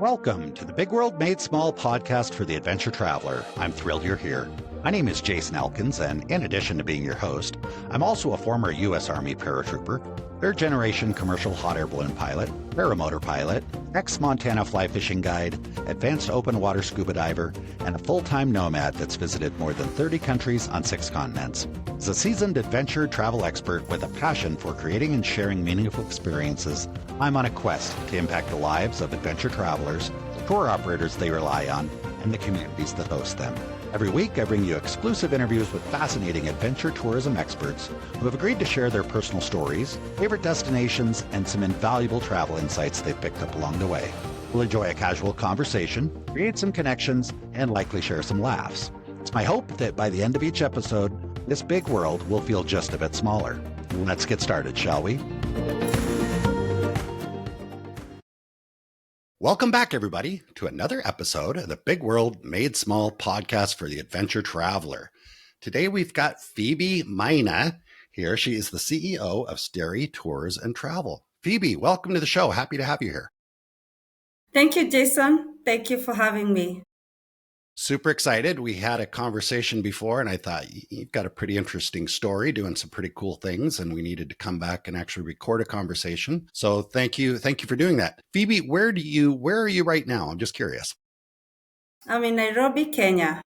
Welcome to the Big World Made Small podcast for the adventure traveler. I'm thrilled you're here. My name is Jason Elkins, and in addition to being your host, I'm also a former U.S. Army paratrooper, third-generation commercial hot air balloon pilot, paramotor pilot, ex-Montana fly fishing guide, advanced open water scuba diver, and a full-time nomad that's visited more than 30 countries on 6 continents. As a seasoned adventure travel expert with a passion for creating and sharing meaningful experiences, I'm on a quest to impact the lives of adventure travelers, tour operators they rely on, and the communities that host them. Every week, I bring you exclusive interviews with fascinating adventure tourism experts who have agreed to share their personal stories, favorite destinations, and some invaluable travel insights they've picked up along the way. We'll enjoy a casual conversation, create some connections, and likely share some laughs. It's my hope that by the end of each episode, this big world will feel just a bit smaller. Let's get started, shall we? Welcome back, everybody, to another episode of the Big World Made Small podcast for the adventure traveler. Today, we've got Phoebe Maina here. She is the CEO of Steri Tours and Travel. Phoebe, welcome to the show. Happy to have you here. Thank you, Jason. Thank you for having me. Super excited. We had a conversation before, and I thought you've got a pretty interesting story, doing some pretty cool things, and we needed to come back and actually record a conversation. So thank you for doing that. Phoebe, where are you right now? I'm just curious. I'm in Nairobi, Kenya.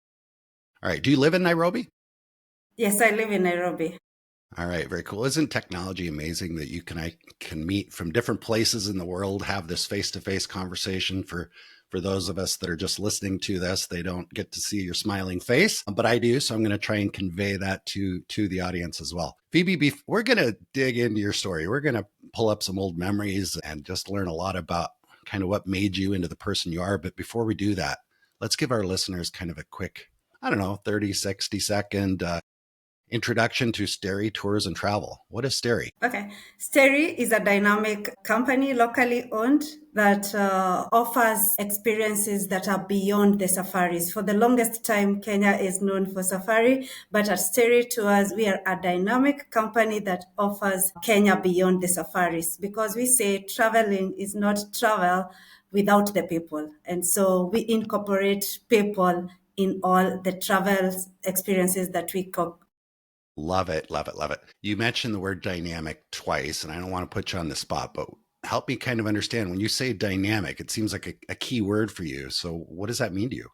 All right. Do you live in Nairobi? Yes, I live in Nairobi. All right. Very cool. Isn't technology amazing that I can meet from different places in the world, have this face-to-face conversation for those of us that are just listening to this? They don't get to see your smiling face, but I do. So I'm going to try and convey that to the audience as well. Phoebe, we're going to dig into your story. We're going to pull up some old memories and just learn a lot about kind of what made you into the person you are. But before we do that, let's give our listeners kind of a quick, 30, 60 second introduction to Steri Tours and Travel. What is Steri? Okay. Steri is a dynamic company, locally owned, that offers experiences that are beyond the safaris. For the longest time, Kenya is known for safari, but at Steri Tours, we are a dynamic company that offers Kenya beyond the safaris, because we say traveling is not travel without the people. And so we incorporate people in all the travel experiences that we Love it, love it, love it. You mentioned the word dynamic twice, and I don't want to put you on the spot, but help me kind of understand. When you say dynamic, it seems like a key word for you. So what does that mean to you?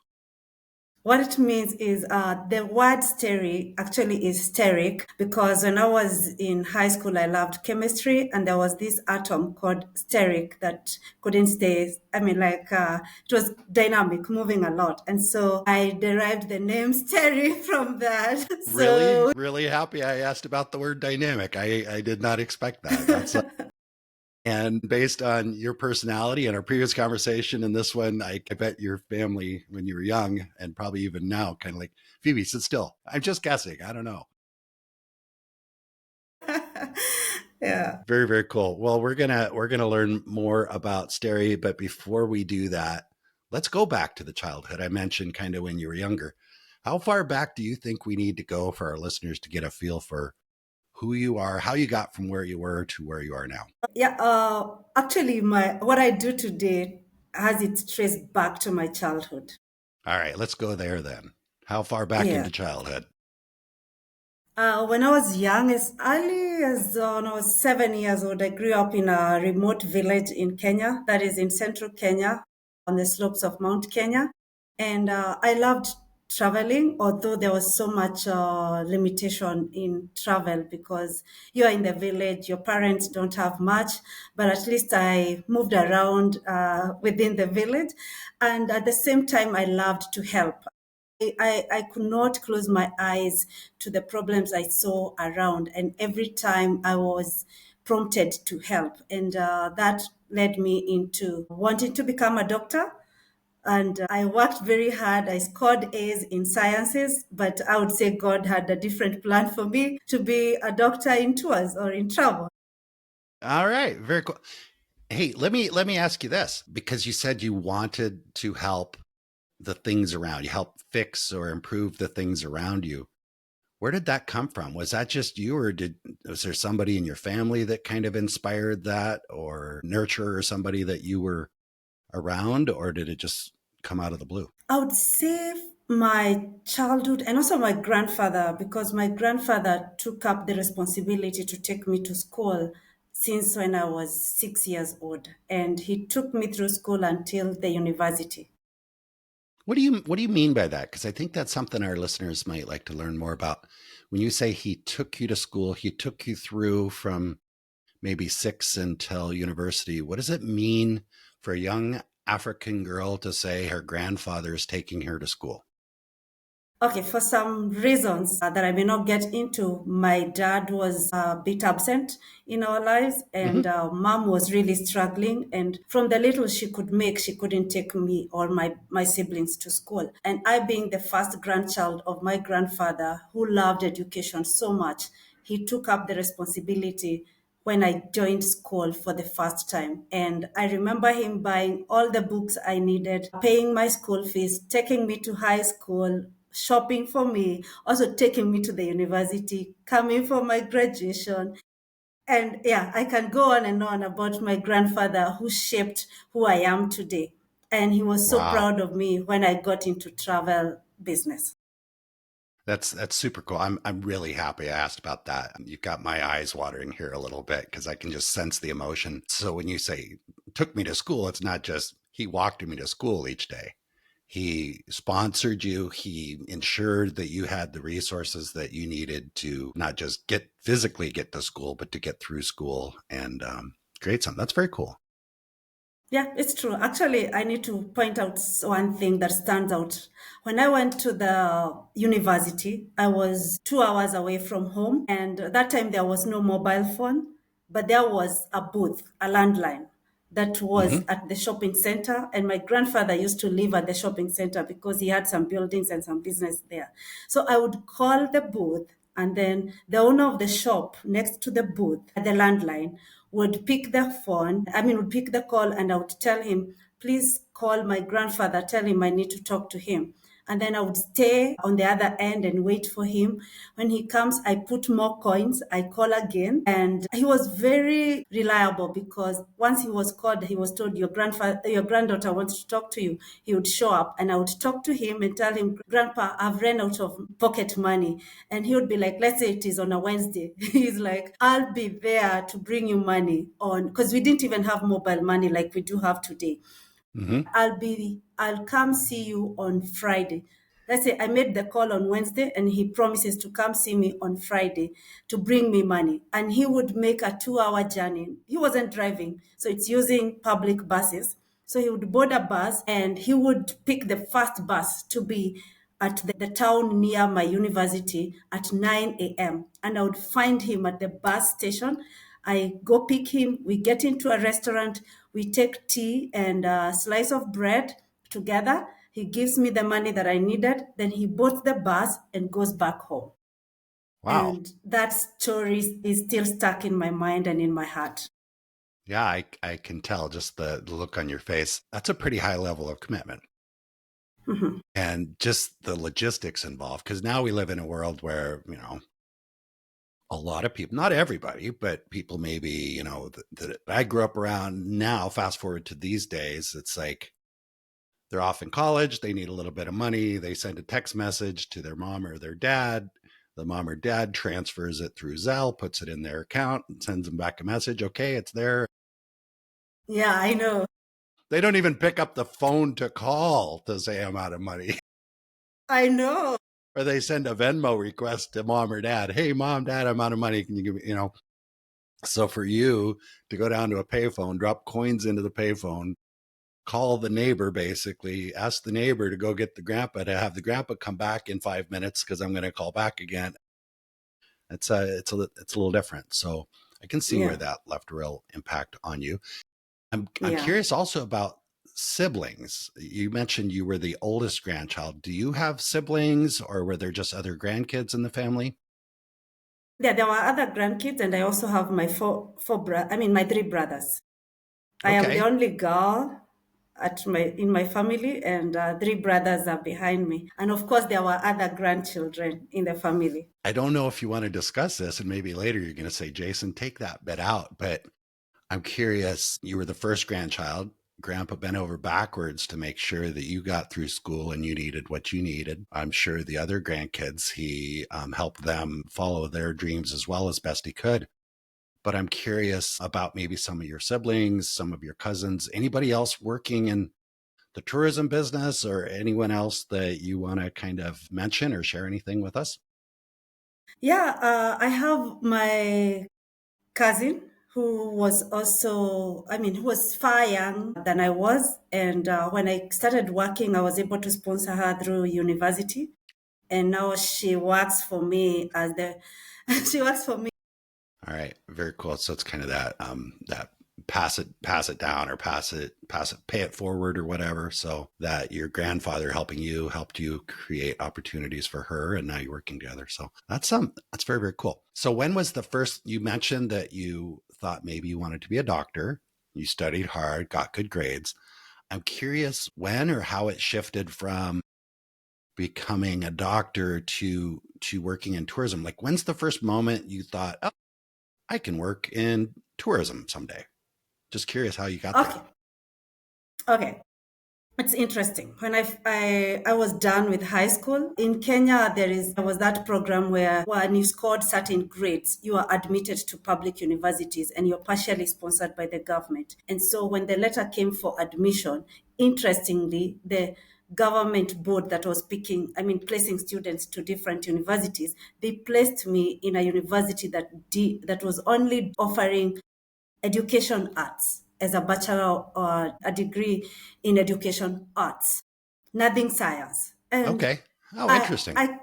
What it means is the word steri actually is steric, because when I was in high school, I loved chemistry, and there was this atom called steric that couldn't stay. It was dynamic, moving a lot. And so I derived the name Steri from that. Really happy I asked about the word dynamic. I did not expect that. That's And based on your personality and our previous conversation and this one, I bet your family, when you were young and probably even now, kind of like, Phoebe, sit still. I'm just guessing. I don't know. Yeah. Very, very cool. Well, we're gonna learn more about Steri, but before we do that, let's go back to the childhood. I mentioned kind of when you were younger. How far back do you think we need to go for our listeners to get a feel for who you are, how you got from where you were to where you are now? Yeah, actually, what I do today has its trace back to my childhood. All right, let's go there then. How far back into childhood? When I was young, as early as when I was 7 years old, I grew up in a remote village in Kenya, that is in central Kenya, on the slopes of Mount Kenya. And I loved traveling, although there was so much limitation in travel, because you're in the village, your parents don't have much, but at least I moved around within the village. And at the same time, I loved to help. I could not close my eyes to the problems I saw around. And every time I was prompted to help. And that led me into wanting to become a doctor. And I worked very hard. I scored A's in sciences, but I would say God had a different plan for me to be a doctor in tours or in travel. All right. Very cool. Hey, let me ask you this, because you said you wanted to help the things around you, help fix or improve the things around you. Where did that come from? Was that just you, or was there somebody in your family that kind of inspired that, or nurture, or somebody that you were around, or did it just come out of the blue? I would say my childhood and also my grandfather, because my grandfather took up the responsibility to take me to school since when I was 6 years old. And he took me through school until the university. What do you mean by that? Because I think that's something our listeners might like to learn more about. When you say he took you to school, he took you through from maybe six until university. What does it mean for a young African girl to say her grandfather is taking her to school? Okay, for some reasons that I may not get into, my dad was a bit absent in our lives, Hmm. and mom was really struggling. And from the little she could make, she couldn't take me or my siblings to school. And I, being the first grandchild of my grandfather who loved education so much, he took up the responsibility when I joined school for the first time. And I remember him buying all the books I needed, paying my school fees, taking me to high school, shopping for me, also taking me to the university, coming for my graduation. And yeah, I can go on and on about my grandfather who shaped who I am today. And he was so Wow. proud of me when I got into travel business. That's super cool. I'm really happy I asked about that. You've got my eyes watering here a little bit because I can just sense the emotion. So when you say took me to school, it's not just he walked me to school each day. He sponsored you. He ensured that you had the resources that you needed to not just get to school, but to get through school and create something. That's very cool. Yeah, it's true. Actually, I need to point out one thing that stands out. When I went to the university, I was 2 hours away from home, and that time there was no mobile phone, but there was a booth, a landline that was Hmm. at the shopping center. And my grandfather used to live at the shopping center because he had some buildings and some business there. So I would call the booth, and then the owner of the shop next to the booth at the landline would pick the phone, would pick the call, and I would tell him, please call my grandfather, tell him I need to talk to him. And then I would stay on the other end and wait for him. When he comes, I put more coins, I call again. And he was very reliable because once he was called, he was told, your granddaughter wants to talk to you. He would show up and I would talk to him and tell him, Grandpa, I've ran out of pocket money. And he would be like, let's say it is on a Wednesday. He's like, I'll be there to bring you money on, because we didn't even have mobile money like we do have today. Hmm. I'll come see you on Friday. Let's say I made the call on Wednesday and he promises to come see me on Friday to bring me money. And he would make a 2 hour journey. He wasn't driving, so it's using public buses. So he would board a bus and he would pick the first bus to be at the town near my university at 9 a.m. And I would find him at the bus station. I go pick him. We get into a restaurant. We take tea and a slice of bread together. He gives me the money that I needed. Then he boards the bus and goes back home. Wow. And that story is still stuck in my mind and in my heart. Yeah, I can tell just the look on your face. That's a pretty high level of commitment Mhm. and just the logistics involved. Because now we live in a world where, a lot of people, not everybody, but people maybe, that I grew up around now, fast forward to these days, it's like they're off in college. They need a little bit of money. They send a text message to their mom or their dad. The mom or dad transfers it through Zelle, puts it in their account, and sends them back a message. Okay, it's there. Yeah, I know. They don't even pick up the phone to call to say I'm out of money. I know. Or they send a Venmo request to mom or dad. Hey, mom, dad, I'm out of money. Can you give me? So for you to go down to a payphone, drop coins into the payphone, call the neighbor, basically ask the neighbor to go get the grandpa, to have the grandpa come back in 5 minutes because I'm going to call back again. It's a little different. So I can see where Yeah, that left a real impact on you. I'm yeah. curious also about siblings. You mentioned you were the oldest grandchild. Do you have siblings, or were there just other grandkids in the family? Yeah, there were other grandkids, and I also have my my three brothers. I am the Okay. only girl in my family, and three brothers are behind me. And of course, there were other grandchildren in the family. I don't know if you want to discuss this, and maybe later you're going to say, Jason, take that bit out. But I'm curious, you were the first grandchild. Grandpa bent over backwards to make sure that you got through school and you needed what you needed. I'm sure the other grandkids, he helped them follow their dreams as well as best he could. But I'm curious about maybe some of your siblings, some of your cousins, anybody else working in the tourism business, or anyone else that you want to kind of mention or share anything with us? Yeah, I have my cousin who was also, who was far young than I was. And when I started working, I was able to sponsor her through university. And now she works for me as the, she works for me. All right, very cool. So it's kind of that pass it down, or pay it forward or whatever. So that your grandfather helping you helped you create opportunities for her, and now you're working together. So that's very, very cool. So when was the first, you mentioned that you thought maybe you wanted to be a doctor, you studied hard, got good grades. I'm curious when or how it shifted from becoming a doctor to working in tourism. Like, when's the first moment you thought, oh, I can work in tourism someday? Just curious how you got there. Okay. Okay. It's interesting. When I was done with high school in Kenya, there was that program where when you scored certain grades, you are admitted to public universities and you're partially sponsored by the government. And so when the letter came for admission, interestingly, the government board that was placing students to different universities, they placed me in a university that was only offering education arts as a bachelor or a degree in education arts, nothing science. And Okay. Oh, I, interesting. I,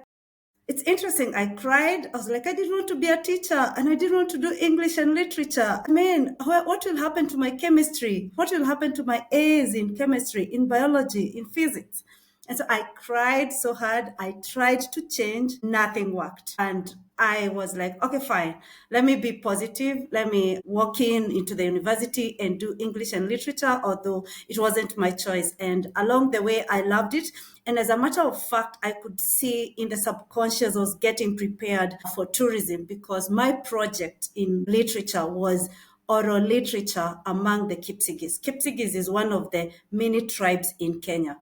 it's interesting. I cried. I was like, I didn't want to be a teacher and I didn't want to do English and literature. Man, what will happen to my chemistry? What will happen to my A's in chemistry, in biology, in physics? And so I cried so hard. I tried to change. Nothing worked. And I was like, okay, fine. Let me be positive. Let me walk into the university and do English and literature, although it wasn't my choice. And along the way, I loved it. And as a matter of fact, I could see in the subconscious I was getting prepared for tourism, because my project in literature was oral literature among the Kipsigis. Kipsigis is one of the many tribes in Kenya.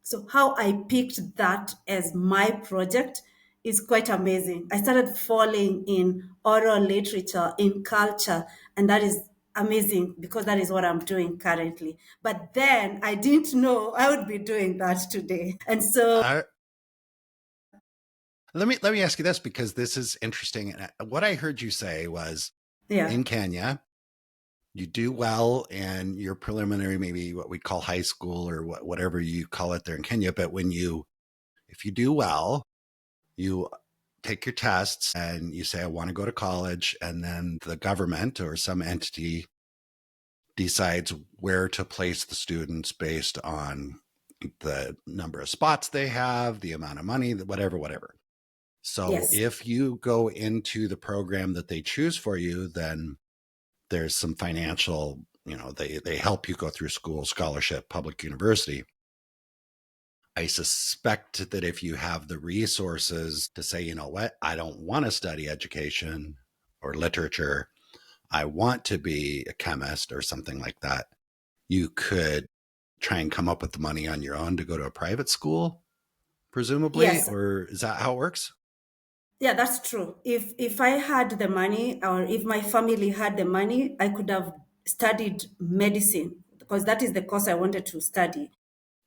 So how I picked that as my project is quite amazing. I started falling in oral literature, in culture, and that is amazing because that is what I'm doing currently. But then I didn't know I would be doing that today. And so Uh, let me ask you this, because this is interesting. What I heard you say was, yeah. in Kenya, you do well in your preliminary, maybe what we call high school, or whatever you call it there in Kenya. But if you do well, you take your tests and you say, I want to go to college. And then the government or some entity decides where to place the students based on the number of spots they have, the amount of money, whatever. So Yes. if you go into the program that they choose for you, then there's some financial, they help you go through school, scholarship, public university. I suspect that if you have the resources to say, you know what, I don't want to study education or literature, I want to be a chemist or something like that, you could try and come up with the money on your own to go to a private school, presumably, Yes. or is that how it works? Yeah, that's true. If I had the money, or if my family had the money, I could have studied medicine, because that is the course I wanted to study,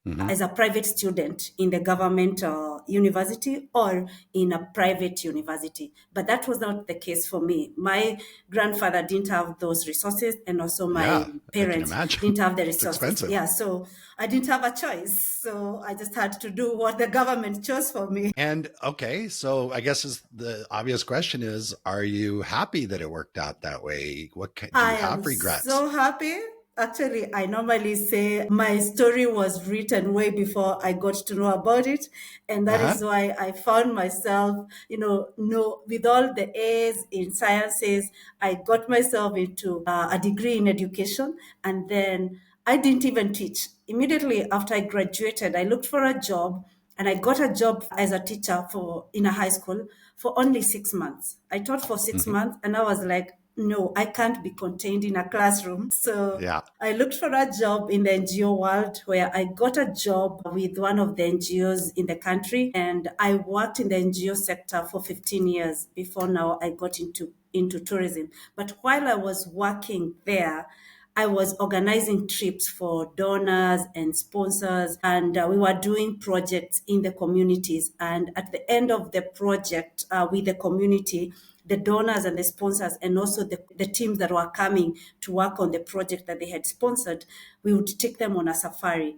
Mm-hmm. as a private student in the government university or in a private university. But that was not the case for me. My grandfather didn't have those resources, and also my Yeah, I can parents imagine. didn't have the It's resources. expensive. Yeah, so I didn't have a choice. So I just had to do what the government chose for me. And okay, so I guess the obvious question is, are you happy that it worked out that way? Do you I am have regrets? so happy. Actually, I normally say my story was written way before I got to know about it. And that Uh-huh. is why I found myself, no, with all the A's in sciences, I got myself into a degree in education. And then I didn't even teach. Immediately after I graduated, I looked for a job, and I got a job as a teacher in a high school for only 6 months. I taught for six Mm-hmm. months and I was like, no, I can't be contained in a classroom. So Yeah. I looked for a job in the NGO world where I got a job with one of the NGOs in the country. And I worked in the NGO sector for 15 years before now I got into tourism. But while I was working there, I was organizing trips for donors and sponsors, and we were doing projects in the communities. And at the end of the project with the community, the donors and the sponsors, and also the teams that were coming to work on the project that they had sponsored, we would take them on a safari.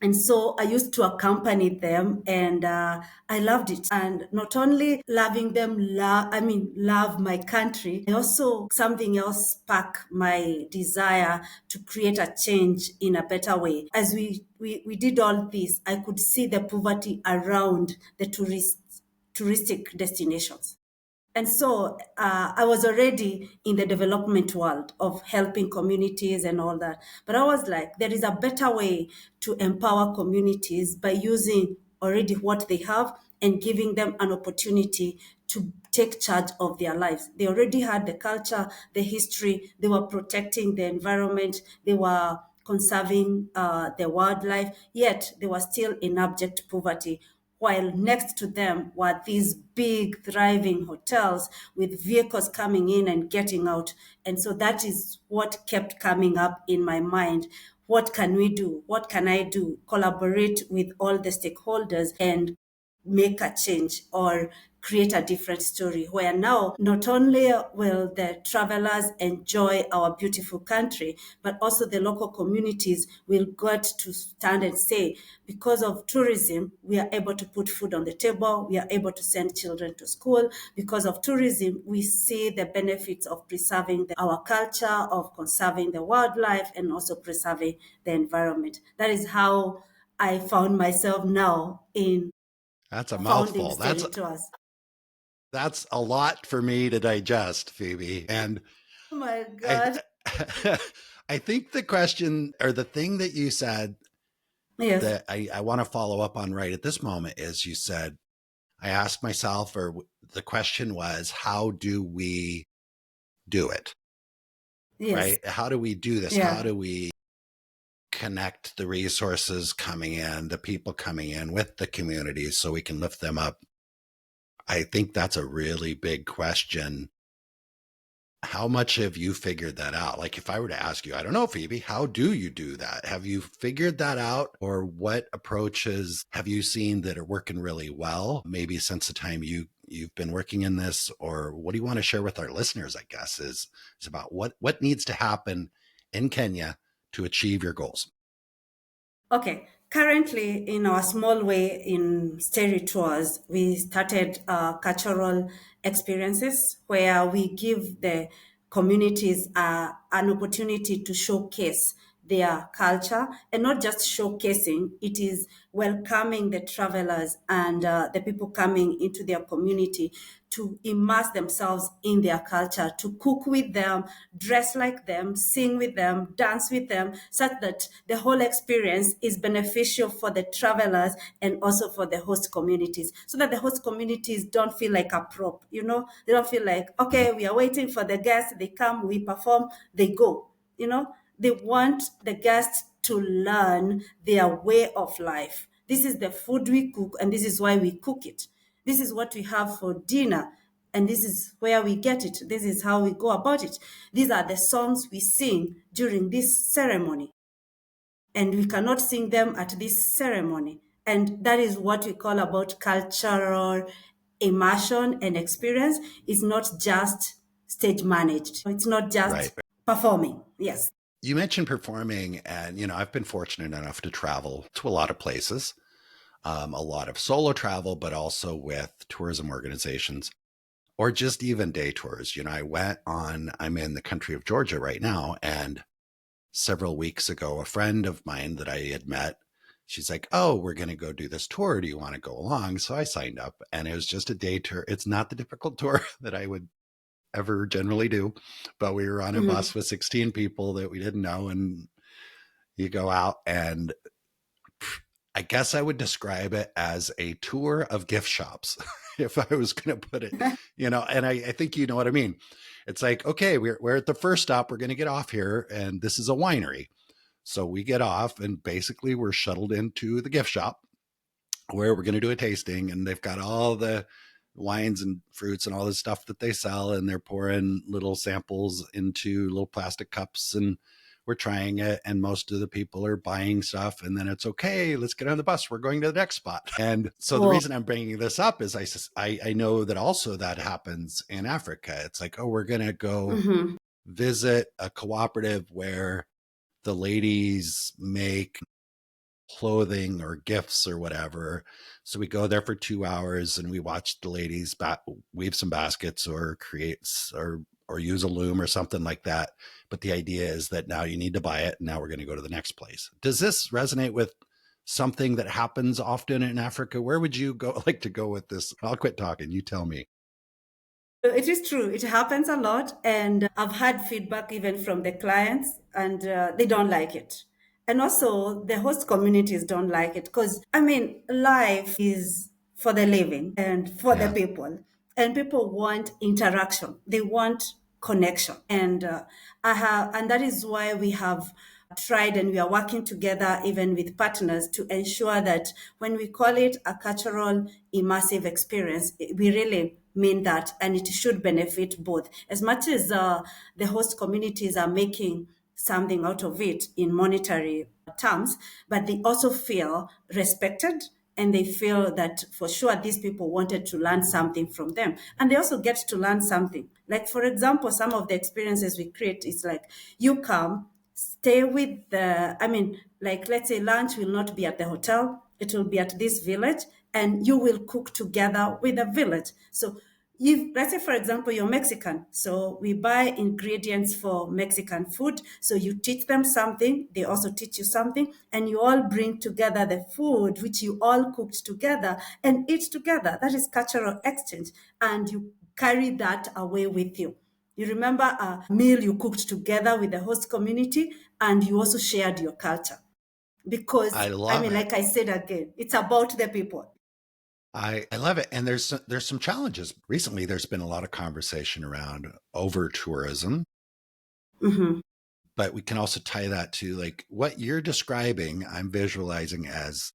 And so I used to accompany them, and I loved it. And not only loving them, love my country. I also something else sparked my desire to create a change in a better way. As we did all this, I could see the poverty around the touristic destinations. And so I was already in the development world of helping communities and all that. But I was like, there is a better way to empower communities by using already what they have and giving them an opportunity to take charge of their lives. They already had the culture, the history, they were protecting the environment, they were conserving the wildlife, yet they were still in abject poverty, while next to them were these big, thriving hotels with vehicles coming in and getting out. And so that is what kept coming up in my mind. What can we do? What can I do? Collaborate with all the stakeholders and make a change or create a different story where now not only will the travelers enjoy our beautiful country, but also the local communities will get to stand and say, because of tourism, we are able to put food on the table, we are able to send children to school. Because of tourism, we see the benefits of preserving our culture, of conserving the wildlife, and also preserving the environment. That is how I found myself now in That's a founding mouthful. Steri Tours. That's a lot for me to digest, Phoebe. And Oh my I God. I think the question or the thing that you said Yes, that I want to follow up on right at this moment is you said, I asked myself, or the question was, how do we do it? yes, Right? How do we do this? How yeah. do we connect the resources coming in, the people coming in with the communities so we can lift them up? I think that's a really big question. How much have you figured that out? Like if I were to ask you, I don't know, Phoebe, how do you do that? Have you figured that out? Or what approaches have you seen that are working really well? Maybe since the time you've been working in this, or what do you want to share with our listeners, I guess, is about what needs to happen in Kenya to achieve your goals. Okay. Currently, in our small way in Steri Tours, we started cultural experiences where we give the communities an opportunity to showcase their culture, and not just showcasing, it is welcoming the travelers and the people coming into their community to immerse themselves in their culture, to cook with them, dress like them, sing with them, dance with them, such that the whole experience is beneficial for the travelers and also for the host communities, so that the host communities don't feel like a prop, they don't feel like, okay, we are waiting for the guests, they come, we perform, they go, they want the guests to learn their way of life. This is the food we cook, and this is why we cook it. This is what we have for dinner, and this is where we get it. This is how we go about it. These are the songs we sing during this ceremony, and we cannot sing them at this ceremony. And that is what we call about cultural immersion and experience. It's not just stage managed. It's not Right. just performing. Yes. You mentioned performing, and I've been fortunate enough to travel to a lot of places, a lot of solo travel, but also with tourism organizations or just even day tours. I'm in the country of Georgia right now, and several weeks ago, a friend of mine that I had met, she's like, oh, we're going to go do this tour. Do you want to go along? So I signed up, and it was just a day tour. It's not the typical tour that I would ever generally do, but we were on a Mhm. bus with 16 people that we didn't know. And you go out, and I guess I would describe it as a tour of gift shops if I was going to put it, and I think you know what I mean. It's like, okay, we're at the first stop. We're going to get off here, and this is a winery. So we get off, and basically we're shuttled into the gift shop where we're going to do a tasting, and they've got all the wines and fruits and all this stuff that they sell, and they're pouring little samples into little plastic cups, and we're trying it, and most of the people are buying stuff, and then it's okay, let's get on the bus, we're going to the next spot. And so the Oh, reason I'm bringing this up is I know that also that happens in Africa. It's like, oh, we're going to go mhm. visit a cooperative where the ladies make clothing or gifts or whatever. So we go there for 2 hours and we watch the ladies weave some baskets or or use a loom or something like that. But the idea is that now you need to buy it, and now we're going to go to the next place. Does this resonate with something that happens often in Africa? Where would you go like to go with this? I'll quit talking. You tell me. It is true. It happens a lot. And I've had feedback even from the clients, and they don't like it. And also, the host communities don't like it because, I mean, life is for the living and for the Yeah. people. And people want interaction, they want connection. And that is why we have tried and we are working together even with partners to ensure that when we call it a cultural immersive experience, we really mean that, and it should benefit both. As much as the host communities are making something out of it in monetary terms, but they also feel respected, and they feel that for sure these people wanted to learn something from them, and they also get to learn something. Like, for example, some of the experiences we create is like, you come, stay with the, I mean, like, let's say lunch will not be at the hotel, it will be at this village, and you will cook together with the village. So if, let's say, for example, you're Mexican, so we buy ingredients for Mexican food. So you teach them something, they also teach you something, and you all bring together the food which you all cooked together and eat together. That is cultural exchange, and you carry that away with you. You remember a meal you cooked together with the host community, and you also shared your culture. I Because, I love mean, it. like I said again, it's about the people. I love it. And there's some challenges. Recently, there's been a lot of conversation around over tourism, Mhm. but we can also tie that to like what you're describing. I'm visualizing as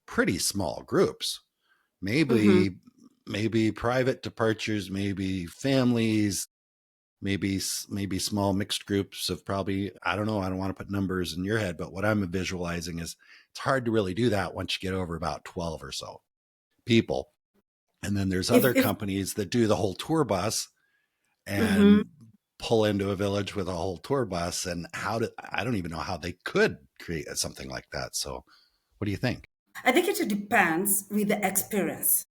pretty small groups, Mhm. maybe private departures, maybe families, maybe small mixed groups of probably, I don't know. I don't want to put numbers in your head, but what I'm visualizing is it's hard to really do that once you get over about 12 or so people. And then there's other If companies that do the whole tour bus mhm. and pull into a village with a whole tour bus. And I don't even know how they could create something like that. So what do you think? I think it depends with the experience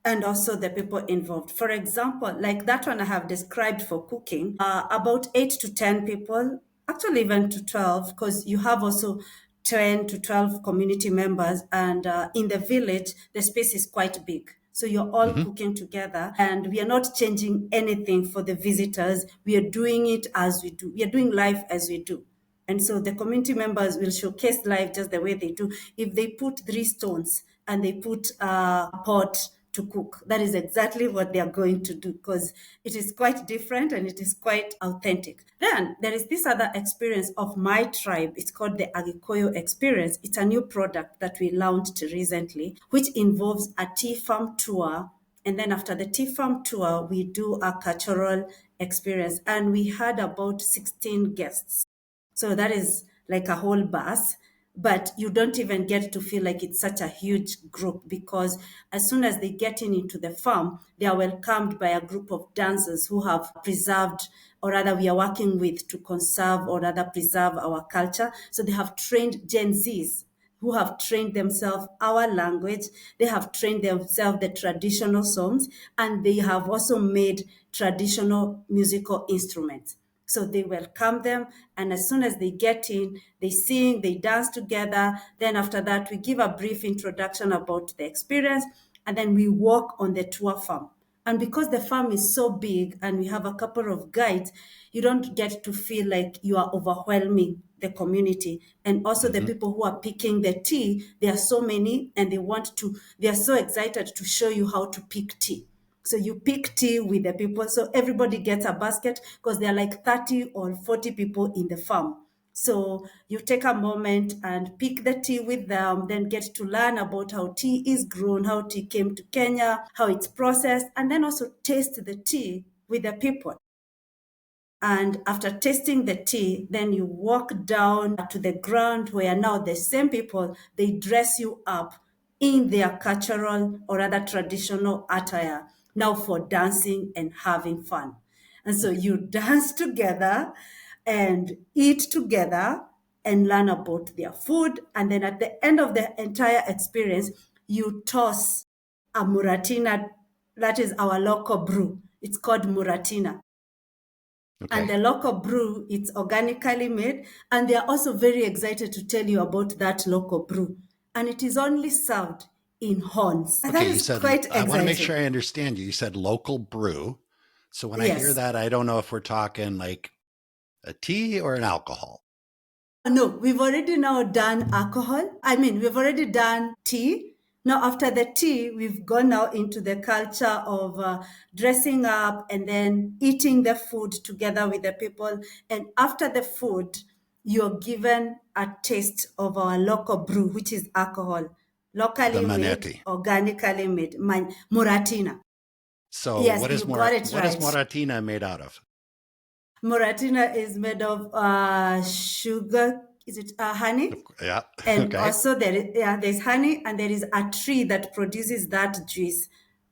and also the people involved. For example, like that one I have described for cooking, about 8 to 10 people, actually even to 12, because you have also 10 to 12 community members, and in the village, the space is quite big. So you're all Mm-hmm. cooking together, and we are not changing anything for the visitors. We are doing it as we do. We are doing life as we do. And so the community members will showcase life just the way they do. If they put 3 stones and they put a pot to cook, that is exactly what they are going to do, because it is quite different and it is quite authentic. Then there is this other experience of my tribe. It's called the Agikoyo experience. It's a new product that we launched recently, which involves a tea farm tour. And then after the tea farm tour, we do a cultural experience. And we had about 16 guests. So that is like a whole bus, but you don't even get to feel like it's such a huge group, because as soon as they get into the farm, they are welcomed by a group of dancers who have preserved, or rather, we are working with to conserve or rather preserve our culture. So they have trained Gen Zs who have trained themselves our language, they have trained themselves the traditional songs, and they have also made traditional musical instruments. So they welcome them, and as soon as they get in, they sing, they dance together. Then after that, we give a brief introduction about the experience, and then we walk on the tour farm. And because the farm is so big and we have a couple of guides, you don't get to feel like you are overwhelming the community. And also the Mm-hmm. people who are picking the tea, there are so many, and they are so excited to show you how to pick tea. So you pick tea with the people. So everybody gets a basket because there are like 30 or 40 people in the farm. So you take a moment and pick the tea with them, then get to learn about how tea is grown, how tea came to Kenya, how it's processed, and then also taste the tea with the people. And after tasting the tea, then you walk down to the ground where now the same people, they dress you up in their cultural or other traditional attire, now for dancing and having fun. And so you dance together and eat together and learn about their food. And then at the end of the entire experience, you toss a muratina, that is our local brew. It's called muratina. And Okay. the local brew, it's organically made. And they are also very excited to tell you about that local brew. And it is only served in horns. And Okay, that you is said, quite I want to make exciting. sure I understand you. You said local brew. So when I hear Yes. that, I don't know if we're talking like a tea or an alcohol. No, we've already now done alcohol. I mean, we've already done tea. Now, after the tea, we've gone now into the culture of dressing up and then eating the food together with the people. And after the food, you're given a taste of our local brew, which is alcohol, The locally made, Manetti. organically made, Muratina. So Yes, you got it what is right. Moratina made out of? Moratina is made of sugar. Is it honey? Yeah. And Okay. also there's honey, and there is a tree that produces that juice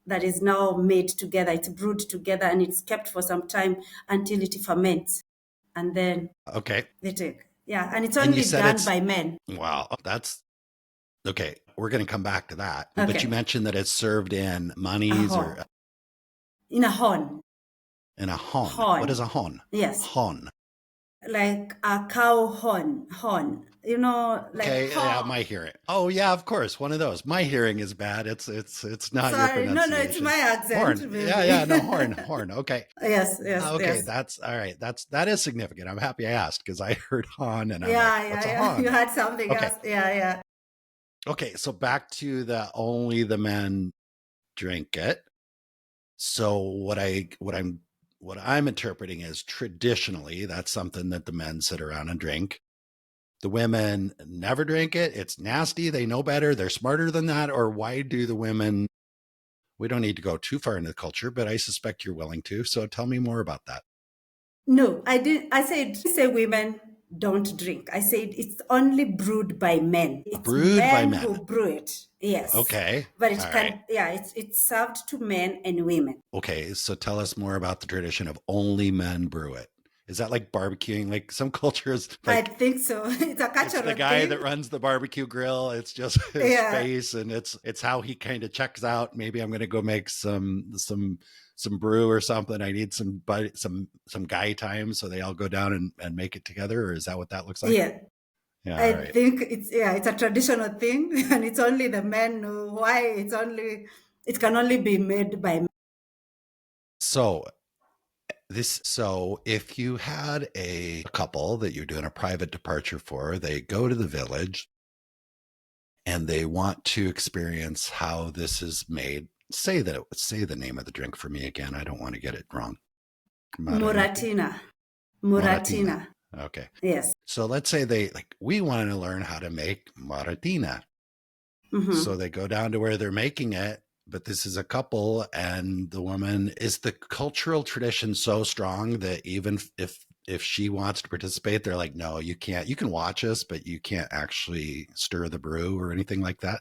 that is now made together. It's brewed together and it's kept for some time until it ferments, and then Okay. they take. Yeah, and it's And you only said done it's, by men. wow, that's okay. We're going to come back to that. But you Okay, mentioned that it's served in a monies horn, or in a horn, in a hon. What is horn. a hon? Yes, Hon. like a cow horn. You know, like Okay, yeah, horn. my hearing. Oh yeah, of course, one of those. My hearing is bad. It's not your Sorry, no, it's my pronunciation. accent, Horn. Yeah, maybe. yeah, no, horn. Okay. Yes, yes, Okay, yes. that's all right. That is significant. I'm happy I asked because I heard hon and I'm like, Yeah, what's yeah, a yeah. You hon? had something Okay. else. Yeah, yeah. Okay, so back to the only the men drink it. So what I'm interpreting is traditionally that's something that the men sit around and drink. The women never drink it. It's nasty. They know better. They're smarter than that. Or why do the women? We don't need to go too far into the culture, but I suspect you're willing to. So tell me more about that. No, I did. I said say women don't drink. I said it's only brewed by men. It's Brewed by men who men. brew it. Yes, Okay. but All it right. can. Yeah, it's served to men and women. Okay. So tell us more about the tradition of only men brew it. Is that like barbecuing? Like some cultures, I like think so. It's a it's the cultural guy that thing. runs the barbecue grill. It's just his Yeah, face, and it's how he kind of checks out. Maybe I'm gonna go make some brew or something. I need some guy time, so they all go down and make it together. Or is that what that looks like? yeah. Yeah. All I right. think it's a traditional thing, and it's only the men who why it can only be made by men. So so if you had a couple that you're doing a private departure for, they go to the village and they want to experience how this is made. Say the name of the drink for me again. I don't want to get it wrong. Marinati. Muratina. Maratina. Muratina. Okay. Yes. So let's say they like we want to learn how to make maratina. So Mm-hmm. they go down to where they're making it, but this is a couple and the woman is the cultural tradition so strong that even if she wants to participate, they're like, no, you can't. You can watch us, but you can't actually stir the brew or anything like that.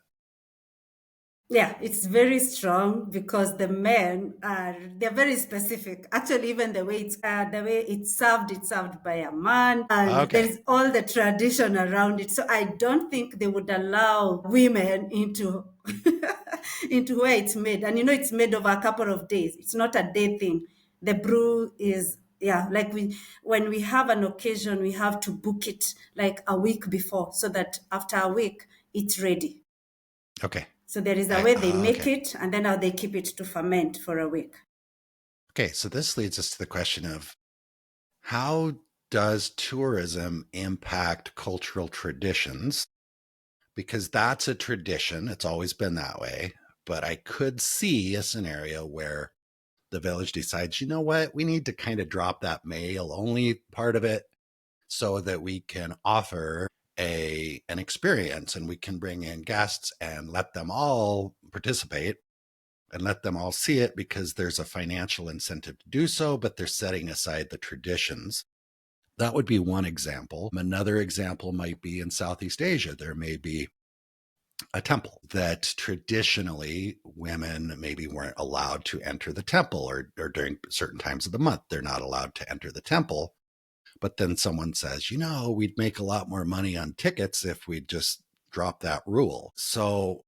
Yeah, it's very strong because the men are they're very specific. Actually, even the way it's served by a man, and there Okay. is all the tradition around it. So I don't think they would allow women into into where it's made. And it's made over a couple of days. It's not a day thing. The brew is yeah, like when we have an occasion, we have to book it like a week before so that after a week it's ready. Okay. So there is a way they make Okay. it, and then how they keep it to ferment for a week. Okay. So this leads us to the question of how does tourism impact cultural traditions? Because that's a tradition. It's always been that way. But I could see a scenario where the village decides, you know what, we need to kind of drop that male only part of it so that we can offer an experience, and we can bring in guests and let them all participate and let them all see it, because there's a financial incentive to do so, but they're setting aside the traditions. That would be one example. Another example might be in Southeast Asia. There may be a temple that traditionally women maybe weren't allowed to enter the temple, or during certain times of the month, they're not allowed to enter the temple. But then someone says, we'd make a lot more money on tickets if we just drop that rule. So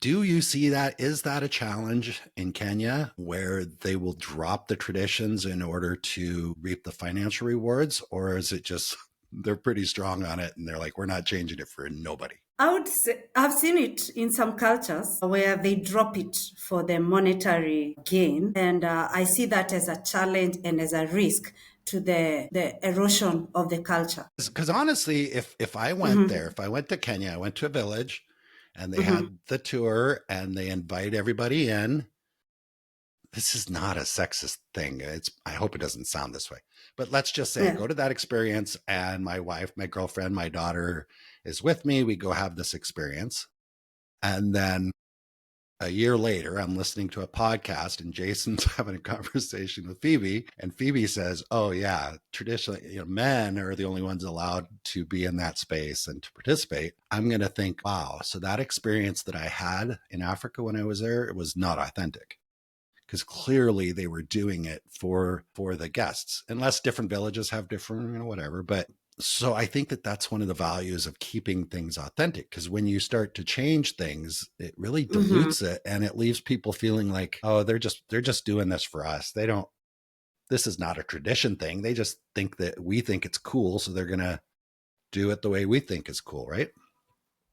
do you see that? Is that a challenge in Kenya where they will drop the traditions in order to reap the financial rewards? Or is it just they're pretty strong on it and they're like, we're not changing it for nobody? I would say I've seen it in some cultures where they drop it for the monetary gain. And I see that as a challenge and as a risk to the erosion of the culture. Because honestly, if I went there, if I went to Kenya, I went to a village and they had the tour and they invite everybody in. This is not a sexist thing. I hope it doesn't sound this way, but let's just say I go to that experience and my wife, my girlfriend, my daughter is with me. We go have this experience. And then a year later, I'm listening to a podcast and Jason's having a conversation with Phoebe, and Phoebe says, oh yeah, traditionally, men are the only ones allowed to be in that space and to participate. I'm going to think, wow, so that experience that I had in Africa when I was there, it was not authentic. Because clearly they were doing it for the guests, unless different villages have different, whatever. But so I think that that's one of the values of keeping things authentic, because when you start to change things, it really dilutes it, and it leaves people feeling like, oh, they're just doing this for us. This is not a tradition thing. They just think that we think it's cool, so they're going to do it the way we think is cool, right?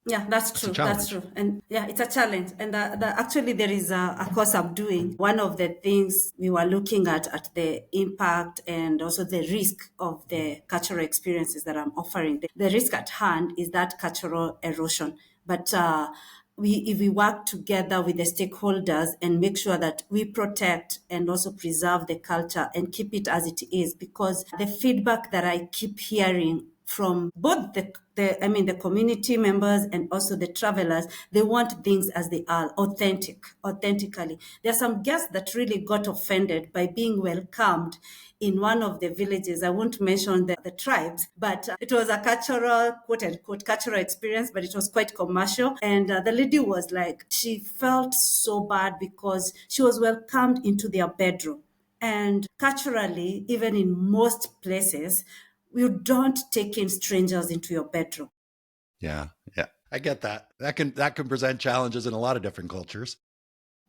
Yeah, that's true. That's true. And yeah, it's a challenge. And actually, there is a course I'm doing. One of the things we were looking at the impact and also the risk of the cultural experiences that I'm offering. The risk at hand is that cultural erosion. But if we work together with the stakeholders and make sure that we protect and also preserve the culture and keep it as it is, because the feedback that I keep hearing from both the community members and also the travelers, they want things as they are, authentically. There are some guests that really got offended by being welcomed in one of the villages. I won't mention the tribes, but it was a cultural, quote unquote, cultural experience, but it was quite commercial. And the lady was like, she felt so bad because she was welcomed into their bedroom. And culturally, even in most places, you don't take in strangers into your bedroom. Yeah. I get that. That can present challenges in a lot of different cultures.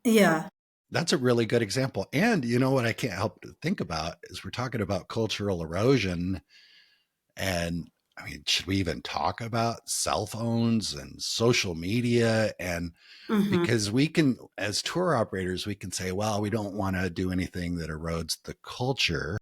Yeah. That's a really good example. And what I can't help to think about is we're talking about cultural erosion. And I mean, should we even talk about cell phones and social media? And because we can, as tour operators, we can say, well, we don't want to do anything that erodes the culture.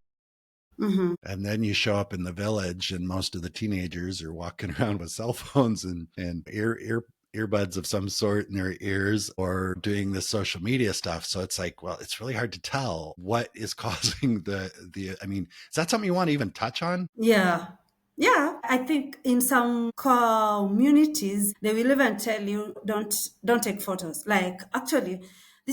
And then you show up in the village and most of the teenagers are walking around with cell phones and earbuds of some sort in their ears, or doing the social media stuff. So it's like, well, it's really hard to tell what is causing I mean, is that something you want to even touch on? Yeah. Yeah, I think in some communities they will even tell you don't take photos. Like actually,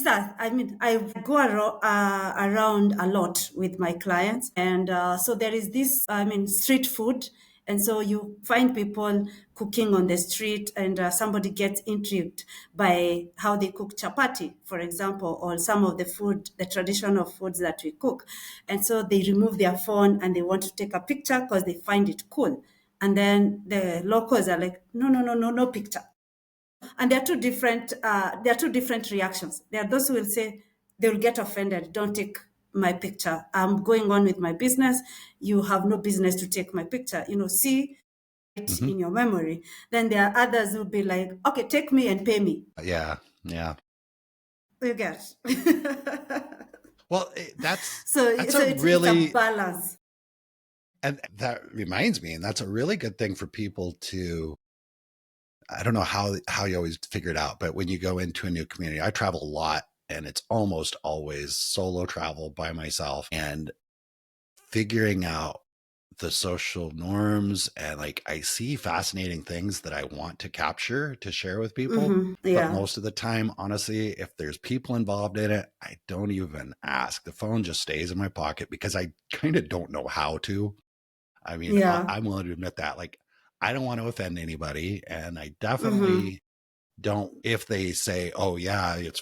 I go around a lot with my clients, and so there is this street food, and so you find people cooking on the street, and somebody gets intrigued by how they cook chapati, for example, or some of the traditional foods that we cook. And so they remove their phone and they want to take a picture because they find it cool. And then the locals are like, no, no, no, no, no picture. And there are two different reactions. There are those who will say they will get offended, don't take my picture. I'm going on with my business. You have no business to take my picture. See it in your memory. Then there are others who will be like, okay, take me and pay me. Yeah. You get. Well, that's it's a balance. And that reminds me, and that's a really good thing for people to, I don't know how you always figure it out, but when you go into a new community, I travel a lot and it's almost always solo travel by myself, and figuring out the social norms, and like I see fascinating things that I want to capture to share with people. But Yeah. most of the time, honestly, if there's people involved in it, I don't even ask. The phone just stays in my pocket because I kind of don't know how to. I mean, Yeah. I'm willing to admit that. Like, I don't want to offend anybody. And I Mm-hmm. definitely don't, if they say, oh, yeah, it's,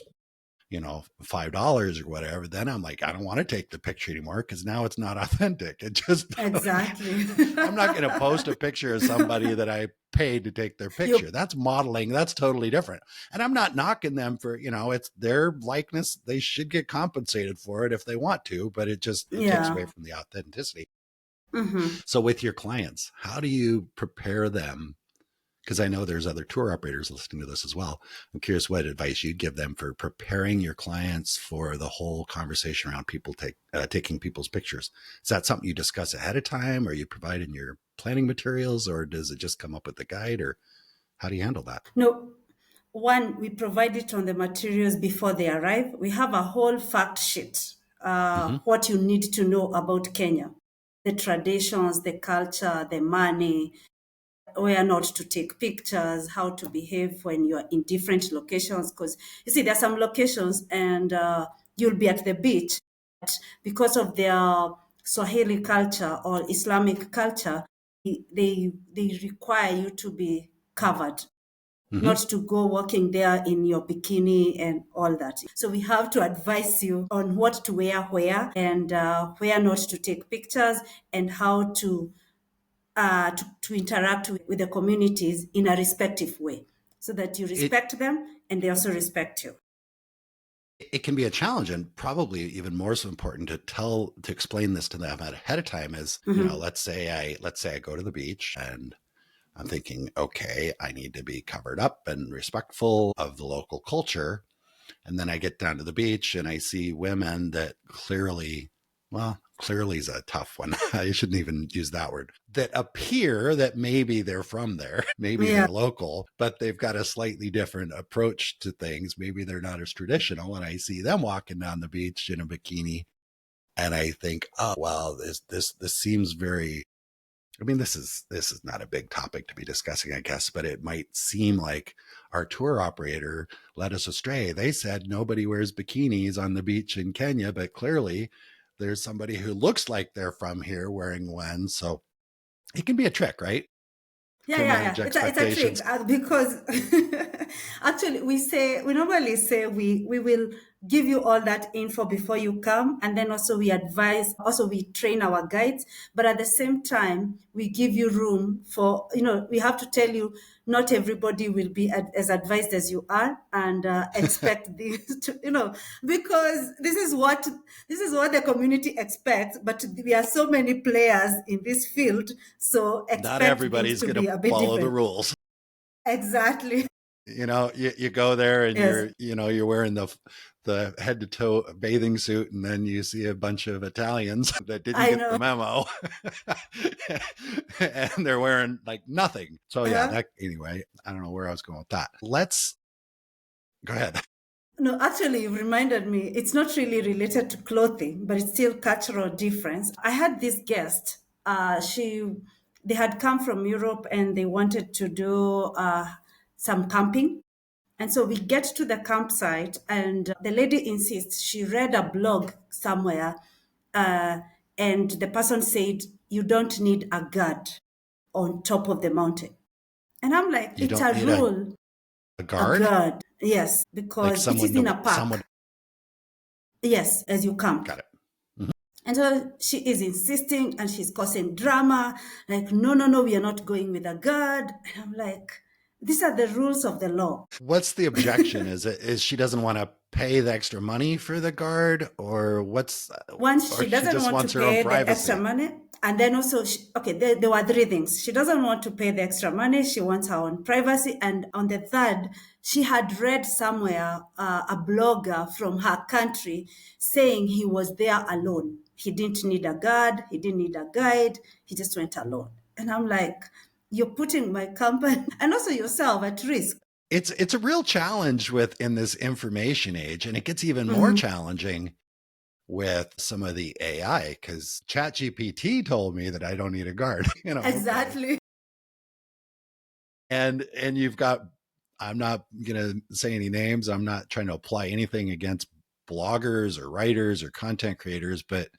$5 or whatever, then I'm like, I don't want to take the picture anymore because now it's not authentic. It just, like, Exactly. I'm not going to post a picture of somebody that I paid to take their picture. You, That's modeling. That's totally different. And I'm not knocking them for, it's their likeness. They should get compensated for it if they want to, but it takes yeah. away from the authenticity. Mm-hmm. So with your clients, how do you prepare them? Because I know there's other tour operators listening to this as well. I'm curious what advice you'd give them for preparing your clients for the whole conversation around taking people's pictures. Is that something you discuss ahead of time, or you provide in your planning materials, or does it just come up with the guide, or how do you handle that? No, one, we provide it on the materials before they arrive. We have a whole fact sheet, Mm-hmm. what you need to know about Kenya, the traditions, the culture, the money, where not to take pictures, how to behave when you're in different locations. Because you see, there are some locations and you'll be at the beach, but because of their Swahili culture or Islamic culture, they require you to be covered, Mm-hmm. not to go walking there in your bikini and all that. So we have to advise you on what to wear where, and where not to take pictures, and how to interact with the communities in a respectful way, so that you It respect them and they also respect you. it can be a challenge, and probably even more so important to explain this to them ahead of time. Is, let's say I go to the beach and I'm thinking, okay, I need to be covered up and respectful of the local culture. And then I get down to the beach and I see women that clearly is a tough one. I shouldn't even use that word. That appear that maybe they're from there, maybe Yeah, they're local, but they've got a slightly different approach to things. Maybe they're not as traditional. And I see them walking down the beach in a bikini, and I think, oh, well, this seems very, I mean, this is not a big topic to be discussing, I guess, but it might seem like our tour operator led us astray. They said nobody wears bikinis on the beach in Kenya, but clearly there's somebody who looks like they're from here wearing one. So it can be a trick, right? yeah, To yeah, manage yeah. It's a trick expectations. because actually we normally say we will give you all that info before you come, and then also we advise, also we train our guides, but at the same time we give you room for, we have to tell you not everybody will be as advised as you are, and expect this to, because this is what the community expects, but we are so many players in this field, so Not expect things everybody's to going be to a bit follow the different. rules. Exactly. You go there and Yes, you're wearing the head to toe bathing suit, and then you see a bunch of Italians that didn't I get the know. memo, and they're wearing like nothing. So yeah, Uh-huh. that anyway, I don't know where I was going with that. Let's go ahead. No, actually, you reminded me. It's not really related to clothing, but it's still cultural difference. I had this guest. They had come from Europe and they wanted to do some camping. And so we get to the campsite, and the lady insists. She read a blog somewhere, uh, and the person said, "You don't need a guard on top of the mountain." And I'm like, You it's don't a need rule, a a guard, guard. Yes, like because it is in a someone. park. Yes, as you camp. Got it. Mhm. And so she is insisting and she's causing drama. Like, no, no, no, we are not going with a guard. And I'm like, these are the rules of the law. What's the objection? Is she doesn't want to pay the extra money for the guard, or Once or she she doesn't just want to wants her own pay the extra privacy? money, and then also okay, there were three things. She doesn't want to pay the extra money, she wants her own privacy, and on the third, she had read somewhere a blogger from her country saying he was there alone. He didn't need a guard, he didn't need a guide, he just went alone. And I'm like, you're putting my company and also yourself at risk. it's a real challenge in this information age, and it gets even more Mm-hmm. challenging with some of the AI, because ChatGPT told me that I don't need a guard. Okay. Exactly. And you've got, I'm not gonna say any names. I'm not trying to apply anything against bloggers or writers or content creators, but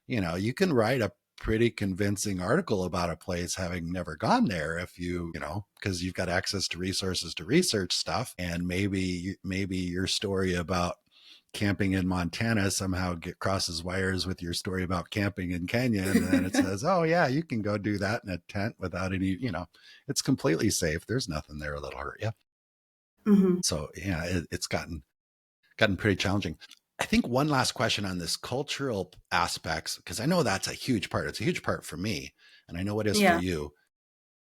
you can write a pretty convincing article about a place having never gone there if because you've got access to resources to research stuff. And maybe your story about camping in Montana somehow crosses wires with your story about camping in Kenya. And then it says, oh yeah, you can go do that in a tent without it's completely safe. There's nothing there that'll hurt you. Mm-hmm. So yeah, it's gotten pretty challenging. I think one last question on this cultural aspects, because I know that's a huge part. It's a huge part for me, and I know it is for Yeah. you.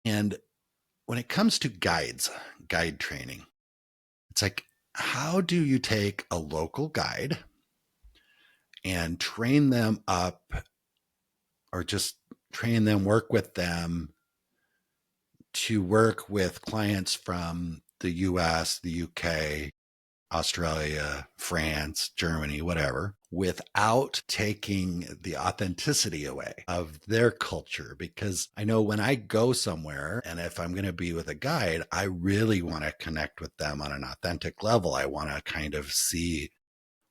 And when it comes to guide training, it's like, how do you take a local guide and train them up, or just train them, work with them to work with clients from the US, the UK, Australia, France, Germany, whatever, without taking the authenticity away of their culture? Because I know when I go somewhere, and if I'm going to be with a guide, I really want to connect with them on an authentic level. I want to kind of see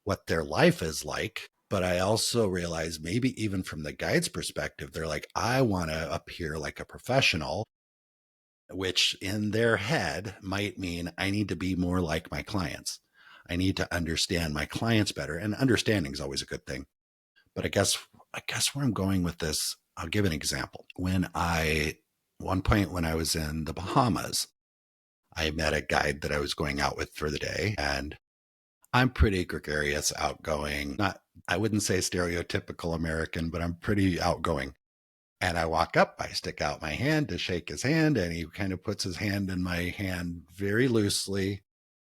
what their life is like. But I also realize, maybe even from the guide's perspective, they're like, I want to appear like a professional, which in their head might mean I need to be more like my clients. I need to understand my clients better. And understanding is always a good thing. But I guess where I'm going with this, I'll give an example. One point when I was in the Bahamas, I met a guide that I was going out with for the day, and I'm pretty gregarious, outgoing. I wouldn't say stereotypical American, but I'm pretty outgoing. And I walk up, I stick out my hand to shake his hand, and he kind of puts his hand in my hand very loosely,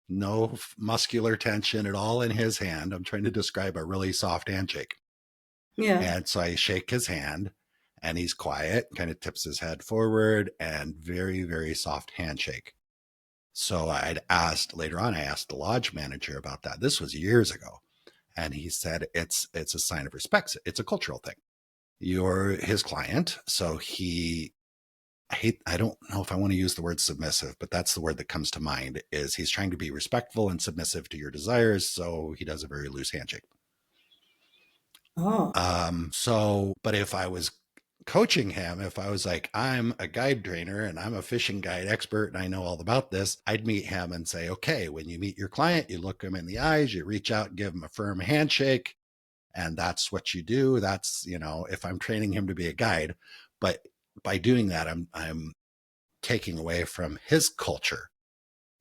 no muscular tension at all in his hand. I'm trying to describe a really soft handshake. Yeah. And so I shake his hand, and he's quiet, kind of tips his head forward, and very, very soft handshake. So later on, I asked the lodge manager about that. This was years ago. And he said, it's a sign of respect. It's a cultural thing. You're his client. So I don't know if I want to use the word submissive, but that's the word that comes to mind, is he's trying to be respectful and submissive to your desires. So he does a very loose handshake. Oh. But if I was coaching him, if I was like, I'm a guide trainer and I'm a fishing guide expert and I know all about this, I'd meet him and say, okay, when you meet your client, you look him in the eyes, you reach out and give him a firm handshake. And that's what you do. That's, if I'm training him to be a guide, but by doing that, I'm taking away from his culture.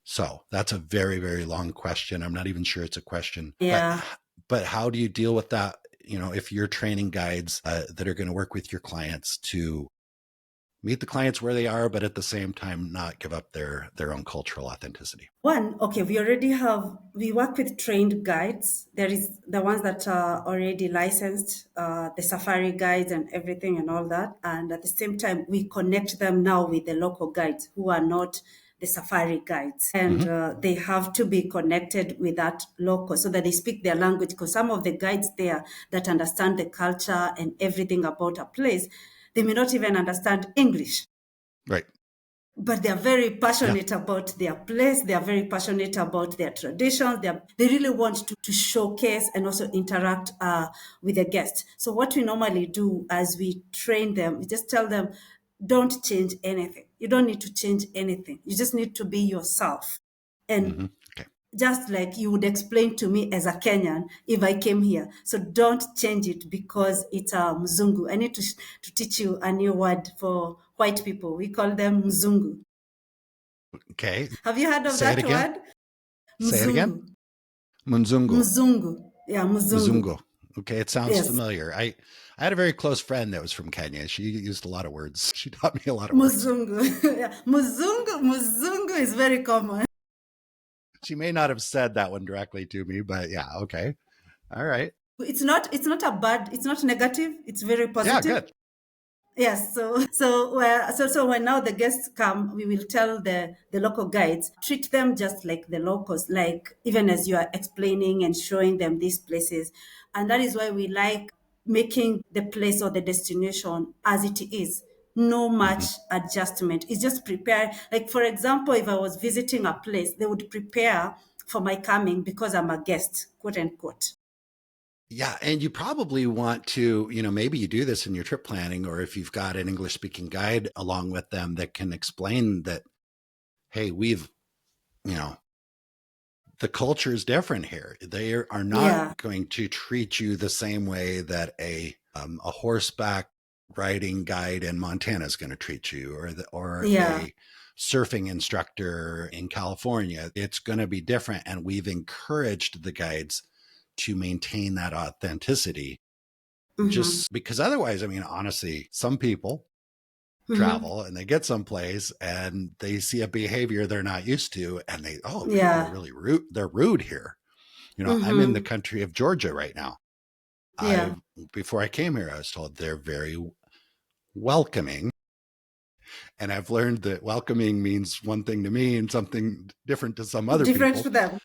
So that's a very, very long question. I'm not even sure it's a question, Yeah. but how do you deal with that? If you're training guides that are going to work with your clients to meet the clients where they are, but at the same time, not give up their own cultural authenticity. One, okay, we work with trained guides. There is the ones that are already licensed, the safari guides and everything and all that. And at the same time, we connect them now with the local guides who are not the safari guides. And Mm-hmm. they have to be connected with that local so that they speak their language. Because some of the guides there that understand the culture and everything about a place, they may not even understand English, Right. but they are very Yeah. passionate about their place. They are very passionate about their traditions. They really want to showcase and also interact with the guests. So what we normally do as we train them, we just tell them, don't change anything. You don't need to change anything. You just need to be yourself. Mm-hmm. And Okay. just like you would explain to me as a Kenyan if I came here. So don't change it because it's a Mzungu. I need to teach you a new word for white people. We call them Mzungu. Okay. Have you heard of Say it that again. word? Say it again. Mzungu. Munzungu. Mzungu. Yeah, Mzungu. Mzungu. Okay, it sounds Yes. familiar. I had a very close friend that was from Kenya. She used a lot of words. She taught me a lot of words. Mzungu. Yeah. Mzungu is very common. She may not have said that one directly to me, but yeah, okay. All right. It's not a bad, it's not negative, it's very Yeah, positive. good. Yes, so when now the guests come, we will tell the local guides, treat them just like the locals, like even as you are explaining and showing them these places. And that is why we like making the place or the destination as it is. No much Mhm. adjustment. It's just prepare. Like for example, if I was visiting a place, they would prepare for my coming because I'm a guest, quote unquote. Yeah, and you probably want to, maybe you do this in your trip planning, or if you've got an English speaking guide along with them that can explain that, hey, you know, the culture is different here. They are not Yeah, going to treat you the same way that a horseback riding guide in Montana is going to treat you, or yeah. a surfing instructor in California. It's going to be different, and we've encouraged the guides to maintain that authenticity. Mm-hmm. Just because otherwise, I mean, honestly, some people Mm-hmm. travel and they get someplace and they see a behavior they're not used to, and oh, people are Yeah. really rude. They're rude here. I'm in the Mm-hmm. country of Georgia right now. Yeah. I Before I came here, I was told they're very welcoming, and I've learned that welcoming means one thing to me and something different to some other Different people. to them.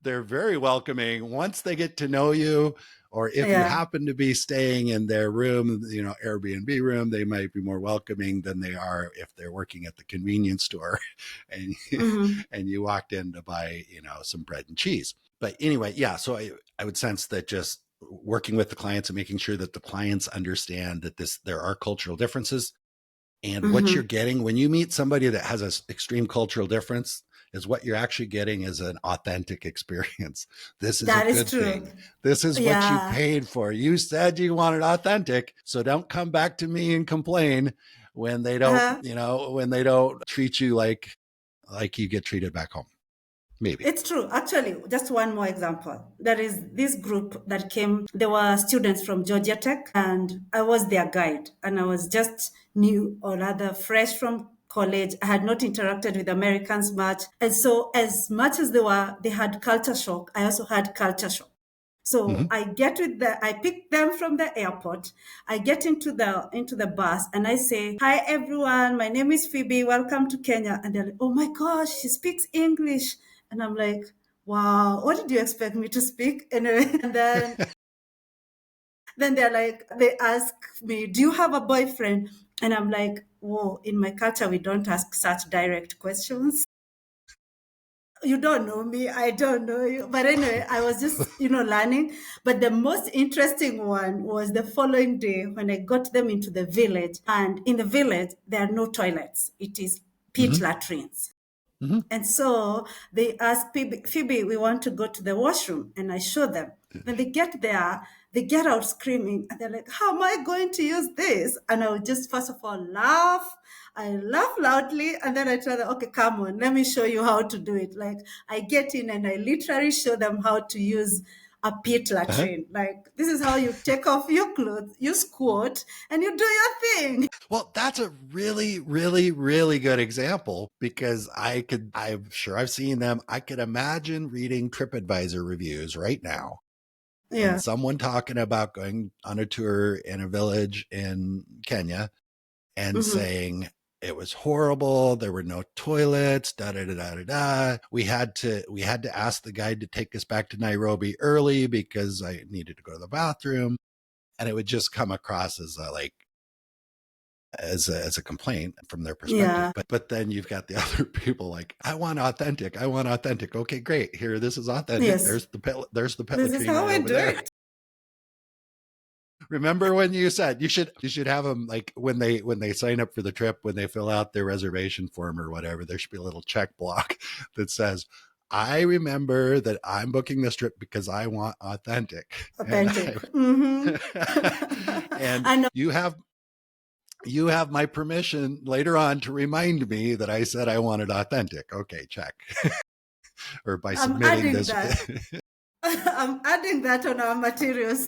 They're very welcoming once they get to know you, or if you Yeah. happen to be staying in their room, Airbnb room, they might be more welcoming than they are if they're working at the convenience store and Mm-hmm. and you walked in to buy some bread and cheese. But anyway, yeah, so I would sense that just working with the clients and making sure that the clients understand that there are cultural differences, and what you're Mm-hmm. getting when you meet somebody that has an extreme cultural difference is what you're actually getting is an authentic experience. This is a That is good true. thing. This is what you Yeah. paid for. You said you wanted authentic. So don't come back to me and complain when they don't, Uh-huh. when they don't treat you like you get treated back home. Maybe. It's true. Actually, just one more example. There is this group that came. They were students from Georgia Tech, and I was their guide. And I was just new, or rather fresh from college. I had not interacted with Americans much. And so, as much as they had culture shock, I also had culture shock. So Mm-hmm. I pick them from the airport. I get into the bus and I say, "Hi everyone, my name is Phoebe. Welcome to Kenya." And they're like, "Oh my gosh, she speaks English." And I'm like, "Wow, what did you expect me to speak?" Anyway, and then they ask me, "Do you have a boyfriend?" And I'm like, "Whoa, in my culture we don't ask such direct questions." You don't know me, I don't know you. But anyway, I was just, learning. But the most interesting one was the following day when I got them into the village. And in the village, there are no toilets, it is pit Mm-hmm. latrines. Mm-hmm. And so they ask Phoebe, we want to go to the washroom. And I show them. When they get there, they get out screaming and they're like, "How am I going to use this?" And I would just, first of all, laugh. I laugh loudly. And then I tell them, "Okay, come on, let me show you how to do it." Like I get in and I literally show them how to use a pit Uh-huh. latrine. Like, this is how you take off your clothes, you squat, and you do your thing. Well, that's a really, really, really good example because I'm sure I've seen them. I could imagine reading TripAdvisor reviews right now and Yeah. someone talking about going on a tour in a village in Kenya and Hmm. saying it was horrible. There were no toilets. Da da da da da da. We had to ask the guide to take us back to Nairobi early because I needed to go to the bathroom, and it would just come across as a complaint from their perspective. Yeah. But then you've got the other people like, I want authentic. I want authentic. Okay, great. Here, this is authentic. Yes. There's the pet This is latrine how right I over do there. it. Remember when you said you should have them like when they sign up for the trip, when they fill out their reservation form or whatever, there should be a little check block that says, I remember that I'm booking this trip because I want authentic. And Authentic. Hmm. and And you have my permission later on to remind me that I said I wanted authentic. Okay, check. Or by I'm submitting adding this. that. I'm adding that on our materials.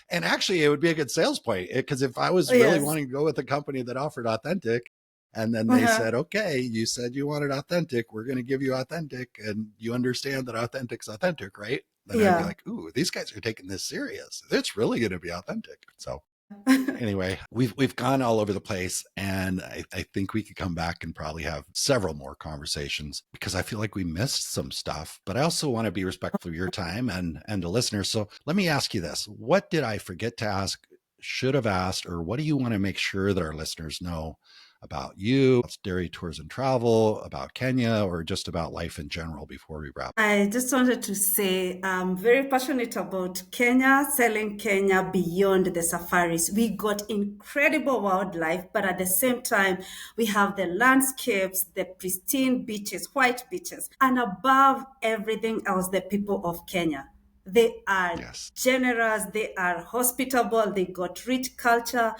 And actually, it would be a good sales point because if I was Oh, really yes. wanting to go with a company that offered authentic, and then they Uh-huh. said, okay, you said you wanted authentic, we're going to give you authentic, and you understand that authentic's authentic, right? Then I'd be Yeah. like, ooh, these guys are taking this serious. It's really going to be authentic. So Anyway, we've gone all over the place, and I think we could come back and probably have several more conversations because I feel like we missed some stuff. But I also want to be respectful of your time and the listeners. So let me ask you this: what did I forget to ask, should have asked, or what do you want to make sure that our listeners know about you, Steri Tours and Travel, about Kenya, or just about life in general before we wrap? I just wanted to say I'm very passionate about Kenya, selling Kenya beyond the safaris. We got incredible wildlife, but at the same time, we have the landscapes, the pristine beaches, white beaches, and above everything else, the people of Kenya. They are generous, they are hospitable, they got rich culture.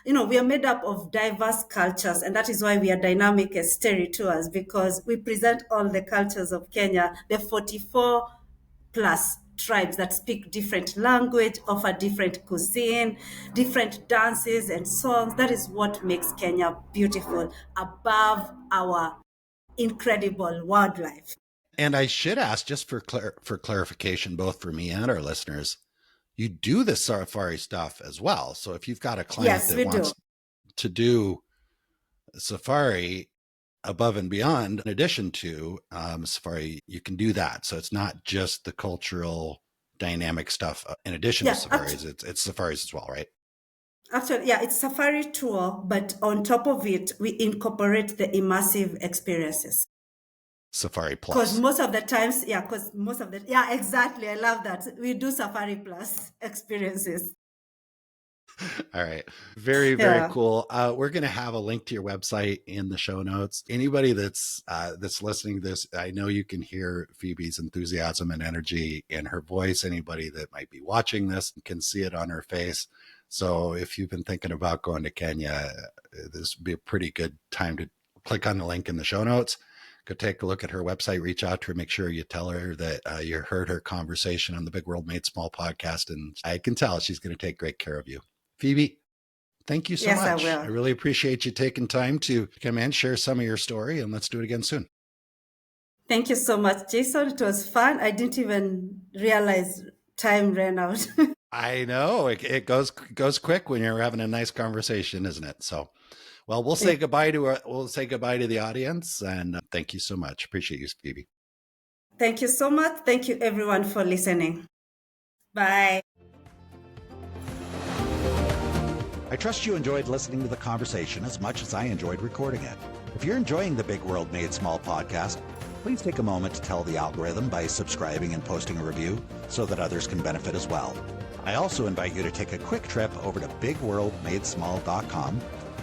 We are made up of diverse cultures, and that is why we are dynamic as Steri Tours, because we present all the cultures of Kenya, the 44 plus tribes that speak different language, offer different cuisine, different dances and songs. That is what makes Kenya beautiful above our incredible wildlife. And I should ask, just for clarification, both for me and our listeners, you do the safari stuff as well. So if you've got a client that wants to do safari above and beyond, in addition to safari, you can do that. So it's not just the cultural dynamic stuff in addition to safaris. It's safaris as well, right? Actually, yeah, it's safari tour, but on top of it, we incorporate the immersive experiences. Safari Plus. Because most of the times, exactly. I love that. We do Safari Plus experiences. All right. Very, very cool. We're going to have a link to your website in the show notes. Anybody that's listening to this, I know you can hear Phoebe's enthusiasm and energy in her voice. Anybody that might be watching this can see it on her face. So if you've been thinking about going to Kenya, this would be a pretty good time to click on the link in the show notes. Go take a look at her website, reach out to her, make sure you tell her that you heard her conversation on the Big World Made Small podcast. And I can tell she's going to take great care of you. Phoebe, thank you so much. I will. I really appreciate you taking time to come in, share some of your story, and let's do it again soon. Thank you so much, Jason. It was fun. I didn't even realize time ran out. I know it goes quick when you're having a nice conversation, isn't it? So, well, we'll say goodbye to the audience, and thank you so much. Appreciate you, Phoebe. Thank you so much. Thank you, everyone, for listening. Bye. I trust you enjoyed listening to the conversation as much as I enjoyed recording it. If you're enjoying the Big World Made Small podcast, please take a moment to tell the algorithm by subscribing and posting a review so that others can benefit as well. I also invite you to take a quick trip over to bigworldmadesmall.com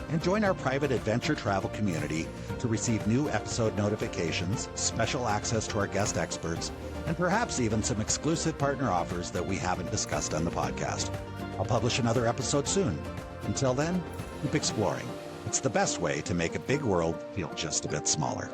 and join our private adventure travel community to receive new episode notifications, special access to our guest experts, and perhaps even some exclusive partner offers that we haven't discussed on the podcast. I'll publish another episode soon. Until then, keep exploring. It's the best way to make a big world feel just a bit smaller.